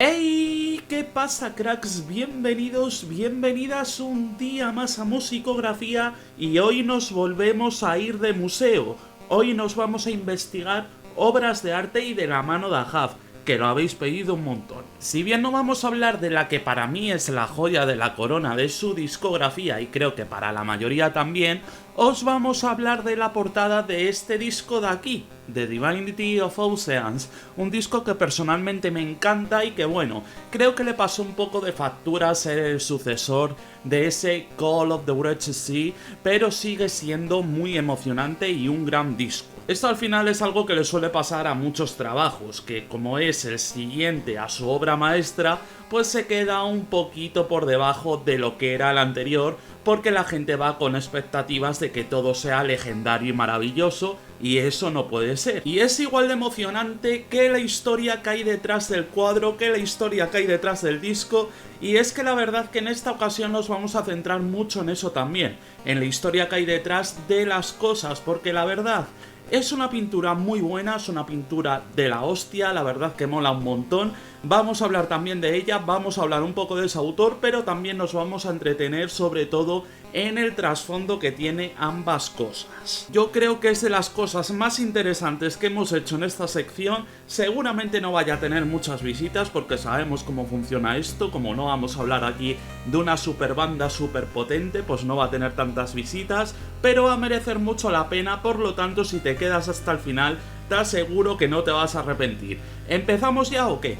¡Hey! ¿Qué pasa, cracks? Bienvenidos, bienvenidas un día más a Musicografía y hoy nos volvemos a ir de museo. Hoy nos vamos a investigar obras de arte y de la mano de Ahab, que lo habéis pedido un montón. Si bien no vamos a hablar de la que para mí es la joya de la corona de su discografía y creo que para la mayoría también, os vamos a hablar de la portada de este disco de aquí, The Divinity of Oceans, un disco que personalmente me encanta y que bueno, creo que le pasó un poco de factura a ser el sucesor de ese Call of the Wretched Sea, pero sigue siendo muy emocionante y un gran disco. Esto al final es algo que le suele pasar a muchos trabajos, que como es el siguiente a su obra maestra, pues se queda un poquito por debajo de lo que era el anterior, porque la gente va con expectativas de que todo sea legendario y maravilloso, y eso no puede ser. Y es igual de emocionante que la historia que hay detrás del cuadro, que la historia que hay detrás del disco, y es que la verdad que en esta ocasión nos vamos a centrar mucho en eso también, en la historia que hay detrás de las cosas, porque la verdad es una pintura muy buena, es una pintura de la hostia, la verdad que mola un montón. Vamos a hablar también de ella, vamos a hablar un poco de su autor, pero también nos vamos a entretener sobre todo en el trasfondo que tiene ambas cosas. Yo creo que es de las cosas más interesantes que hemos hecho en esta sección. Seguramente no vaya a tener muchas visitas porque sabemos cómo funciona esto. Como no vamos a hablar aquí de una super banda super potente, pues no va a tener tantas visitas, pero va a merecer mucho la pena. Por lo tanto, si te quedas hasta el final, te aseguro que no te vas a arrepentir. ¿Empezamos ya o qué?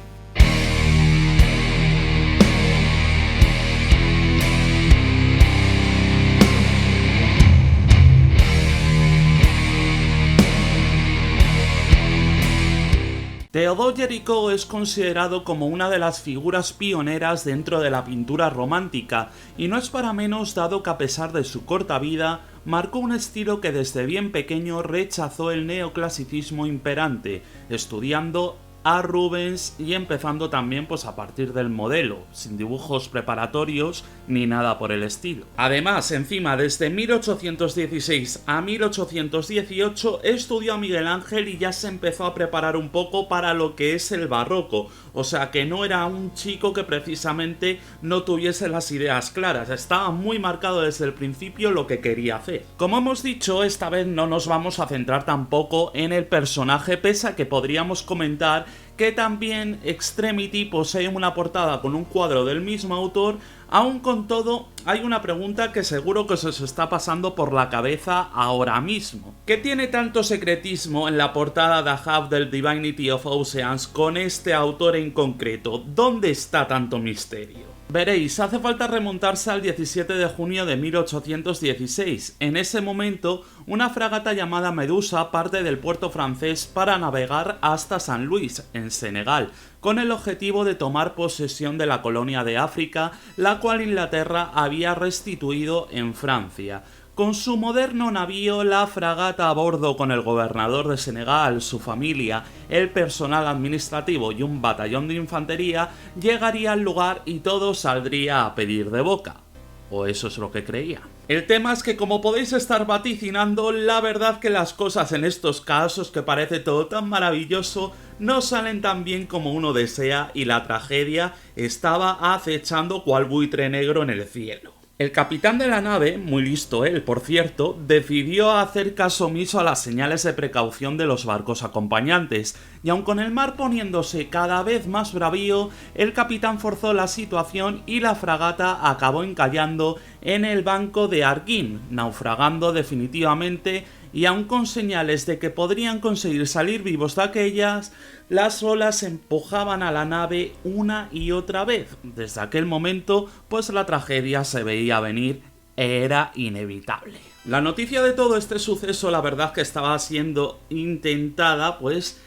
Theodore Géricault es considerado como una de las figuras pioneras dentro de la pintura romántica, y no es para menos dado que a pesar de su corta vida, marcó un estilo que desde bien pequeño rechazó el neoclasicismo imperante, estudiando a Rubens y empezando también pues a partir del modelo, sin dibujos preparatorios ni nada por el estilo. Además, encima desde 1816 a 1818 estudió a Miguel Ángel y ya se empezó a preparar un poco para lo que es el barroco, o sea que no era un chico que precisamente no tuviese las ideas claras, estaba muy marcado desde el principio lo que quería hacer. Como hemos dicho, esta vez no nos vamos a centrar tampoco en el personaje, pese a que podríamos comentar que también Extremity posee una portada con un cuadro del mismo autor. Aún con todo, hay una pregunta que seguro que se os está pasando por la cabeza ahora mismo. ¿Qué tiene tanto secretismo en la portada de Ahab del Divinity of Oceans con este autor en concreto? ¿Dónde está tanto misterio? Veréis, hace falta remontarse al 17 de junio de 1816. En ese momento, una fragata llamada Medusa parte del puerto francés para navegar hasta San Luis, en Senegal, con el objetivo de tomar posesión de la colonia de África, la cual Inglaterra había restituido en Francia. Con su moderno navío, la fragata a bordo con el gobernador de Senegal, su familia, el personal administrativo y un batallón de infantería, llegaría al lugar y todo saldría a pedir de boca. O eso es lo que creía. El tema es que, como podéis estar vaticinando, la verdad que las cosas en estos casos, que parece todo tan maravilloso, no salen tan bien como uno desea y la tragedia estaba acechando cual buitre negro en el cielo. El capitán de la nave, muy listo él por cierto, decidió hacer caso omiso a las señales de precaución de los barcos acompañantes, y aun con el mar poniéndose cada vez más bravío, el capitán forzó la situación y la fragata acabó encallando en el banco de Arguin, naufragando definitivamente, y aun con señales de que podrían conseguir salir vivos de aquellas, las olas empujaban a la nave una y otra vez. Desde aquel momento, pues la tragedia se veía venir, era inevitable. La noticia de todo este suceso, la verdad que estaba siendo intentada, pues,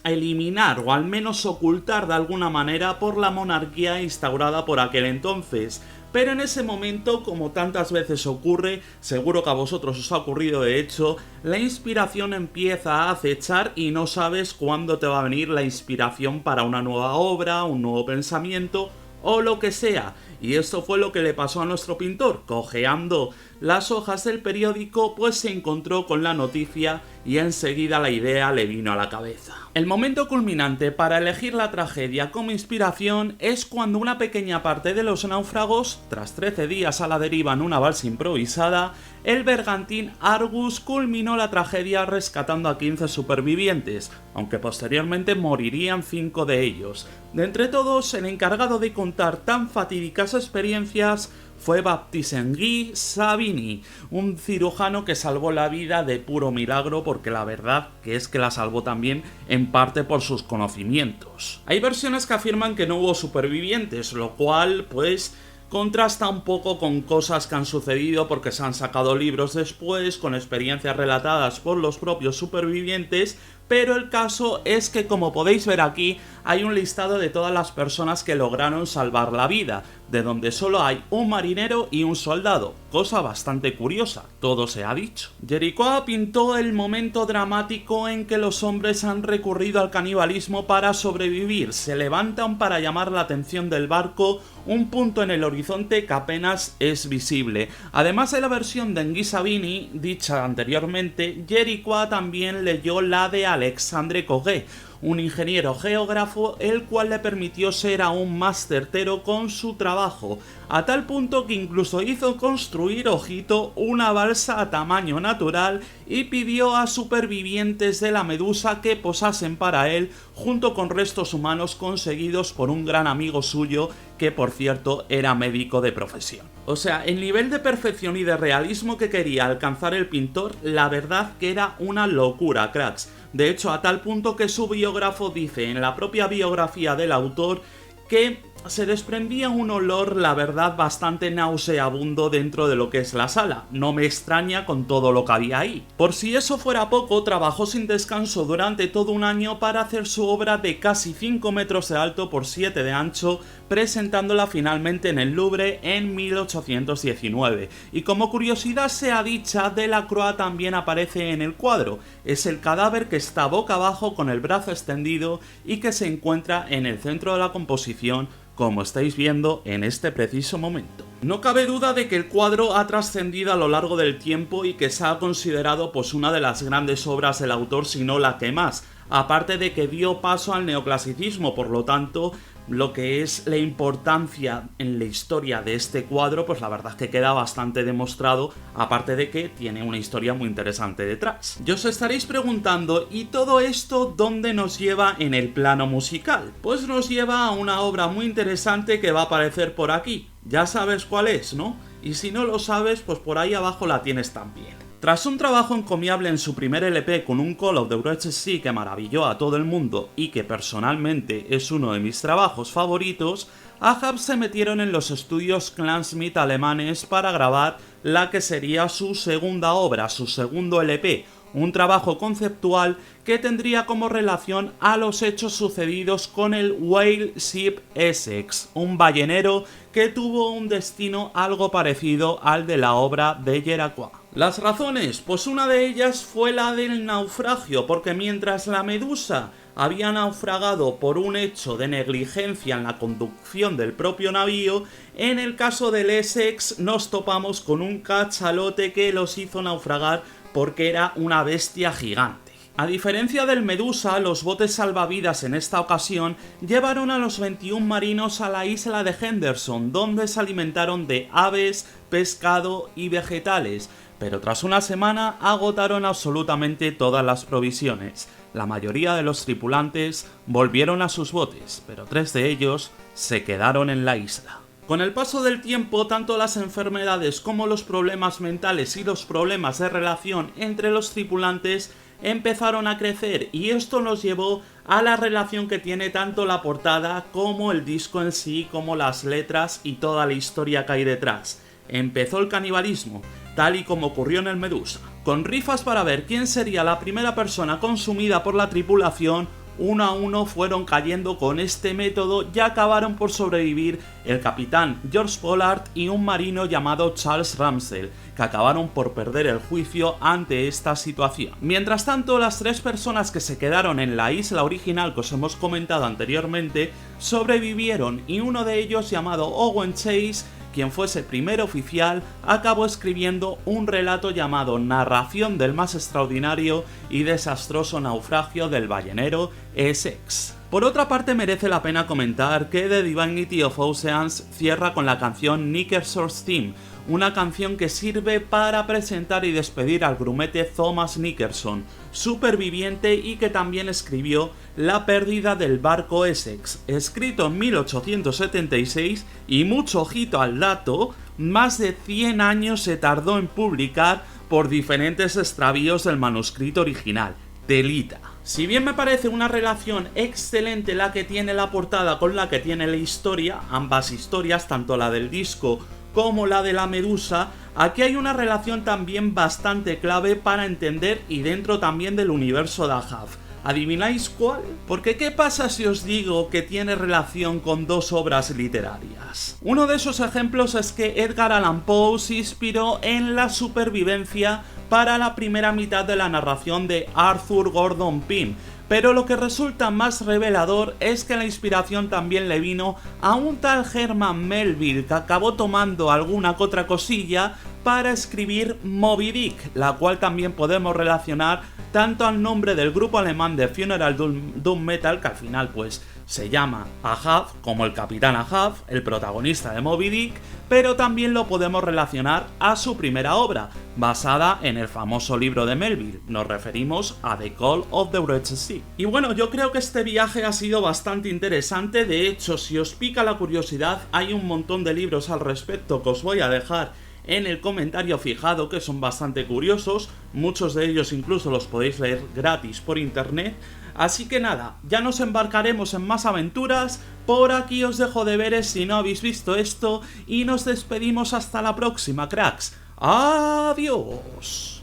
eliminar o al menos ocultar de alguna manera por la monarquía instaurada por aquel entonces. Pero en ese momento, como tantas veces ocurre, seguro que a vosotros os ha ocurrido de hecho, la inspiración empieza a acechar y no sabes cuándo te va a venir la inspiración para una nueva obra, un nuevo pensamiento o lo que sea. Y esto fue lo que le pasó a nuestro pintor, cojeando las hojas del periódico, pues se encontró con la noticia y enseguida la idea le vino a la cabeza. El momento culminante para elegir la tragedia como inspiración es cuando una pequeña parte de los náufragos, tras 13 días a la deriva en una balsa improvisada, el bergantín Argus culminó la tragedia rescatando a 15 supervivientes, aunque posteriormente morirían 5 de ellos. De entre todos, el encargado de contar tan fatídicas experiencias fue Baptiste-Henri Savigny, un cirujano que salvó la vida de puro milagro, porque la verdad que es que la salvó también en parte por sus conocimientos. Hay versiones que afirman que no hubo supervivientes, lo cual pues contrasta un poco con cosas que han sucedido, porque se han sacado libros después con experiencias relatadas por los propios supervivientes, pero el caso es que, como podéis ver aquí, hay un listado de todas las personas que lograron salvar la vida, de donde solo hay un marinero y un soldado, cosa bastante curiosa, todo se ha dicho. Jericoa pintó el momento dramático en que los hombres han recurrido al canibalismo para sobrevivir, se levantan para llamar la atención del barco, un punto en el horizonte que apenas es visible. Además de la versión de Henri Savigny, dicha anteriormente, Jericoa también leyó la de Alexandre Coguet, un ingeniero geógrafo, el cual le permitió ser aún más certero con su trabajo, a tal punto que incluso hizo construir, ojito, una balsa a tamaño natural y pidió a supervivientes de la Medusa que posasen para él, junto con restos humanos conseguidos por un gran amigo suyo, que por cierto era médico de profesión. O sea, el nivel de perfección y de realismo que quería alcanzar el pintor, la verdad que era una locura, cracks. De hecho, a tal punto que su biógrafo dice en la propia biografía del autor que se desprendía un olor, la verdad, bastante nauseabundo dentro de lo que es la sala. No me extraña con todo lo que había ahí. Por si eso fuera poco, trabajó sin descanso durante todo un año para hacer su obra de casi 5 metros de alto por 7 de ancho, presentándola finalmente en el Louvre en 1819. Y como curiosidad sea dicha, Delacroix también aparece en el cuadro. Es el cadáver que está boca abajo con el brazo extendido y que se encuentra en el centro de la composición, como estáis viendo en este preciso momento. No cabe duda de que el cuadro ha trascendido a lo largo del tiempo y que se ha considerado pues una de las grandes obras del autor, si no la que más, aparte de que dio paso al neoclasicismo. Por lo tanto, lo que es la importancia en la historia de este cuadro, pues la verdad es que queda bastante demostrado, aparte de que tiene una historia muy interesante detrás. Y os estaréis preguntando, ¿y todo esto dónde nos lleva en el plano musical? Pues nos lleva a una obra muy interesante que va a aparecer por aquí. Ya sabes cuál es, ¿no? Y si no lo sabes, pues por ahí abajo la tienes también. Tras un trabajo encomiable en su primer LP con un Call of the Wretched Sea que maravilló a todo el mundo y que personalmente es uno de mis trabajos favoritos, Ahab se metieron en los estudios Clansmith alemanes para grabar la que sería su segunda obra, su segundo LP, un trabajo conceptual que tendría como relación a los hechos sucedidos con el Whale Ship Essex, un ballenero que tuvo un destino algo parecido al de la obra de Jericoa. Las razones, pues una de ellas fue la del naufragio, porque mientras la Medusa había naufragado por un hecho de negligencia en la conducción del propio navío, en el caso del Essex nos topamos con un cachalote que los hizo naufragar porque era una bestia gigante. A diferencia del Medusa, los botes salvavidas en esta ocasión llevaron a los 21 marinos a la isla de Henderson, donde se alimentaron de aves, pescado y vegetales, pero tras una semana agotaron absolutamente todas las provisiones. La mayoría de los tripulantes volvieron a sus botes, pero 3 de ellos se quedaron en la isla. Con el paso del tiempo, tanto las enfermedades como los problemas mentales y los problemas de relación entre los tripulantes empezaron a crecer, y esto nos llevó a la relación que tiene tanto la portada como el disco en sí, como las letras y toda la historia que hay detrás. Empezó el canibalismo, tal y como ocurrió en el Medusa. Con rifas para ver quién sería la primera persona consumida por la tripulación, uno a uno fueron cayendo con este método y acabaron por sobrevivir el capitán George Pollard y un marino llamado Charles Ramsdell, que acabaron por perder el juicio ante esta situación. Mientras tanto, las 3 personas que se quedaron en la isla original que os hemos comentado anteriormente sobrevivieron, y uno de ellos, llamado Owen Chase, quien fuese primer oficial, acabó escribiendo un relato llamado Narración del más extraordinario y desastroso naufragio del ballenero Essex. Por otra parte, merece la pena comentar que The Divinity of Oceans cierra con la canción Nickersor's Theme, una canción que sirve para presentar y despedir al grumete Thomas Nickerson, superviviente y que también escribió La pérdida del barco Essex, escrito en 1876 y mucho ojito al dato, más de 100 años se tardó en publicar por diferentes extravíos del manuscrito original. Telita. Si bien me parece una relación excelente la que tiene la portada con la que tiene la historia, ambas historias, tanto la del disco como la de la medusa, aquí hay una relación también bastante clave para entender y dentro también del universo de Ahab. ¿Adivináis cuál? Porque ¿qué pasa si os digo que tiene relación con dos obras literarias? Uno de esos ejemplos es que Edgar Allan Poe se inspiró en la supervivencia para la primera mitad de la narración de Arthur Gordon Pym, pero lo que resulta más revelador es que la inspiración también le vino a un tal Herman Melville, que acabó tomando alguna que otra cosilla para escribir Moby Dick, la cual también podemos relacionar tanto al nombre del grupo alemán de Funeral Doom Metal, que al final pues se llama Ahab, como el capitán Ahab, el protagonista de Moby Dick, pero también lo podemos relacionar a su primera obra, basada en el famoso libro de Melville, nos referimos a The Call of the Red Sea. Y bueno, yo creo que este viaje ha sido bastante interesante, de hecho, si os pica la curiosidad, hay un montón de libros al respecto que os voy a dejar en el comentario fijado, que son bastante curiosos, muchos de ellos incluso los podéis leer gratis por internet. Así que nada, ya nos embarcaremos en más aventuras. Por aquí os dejo deberes si no habéis visto esto y nos despedimos hasta la próxima, cracks. ¡Adiós!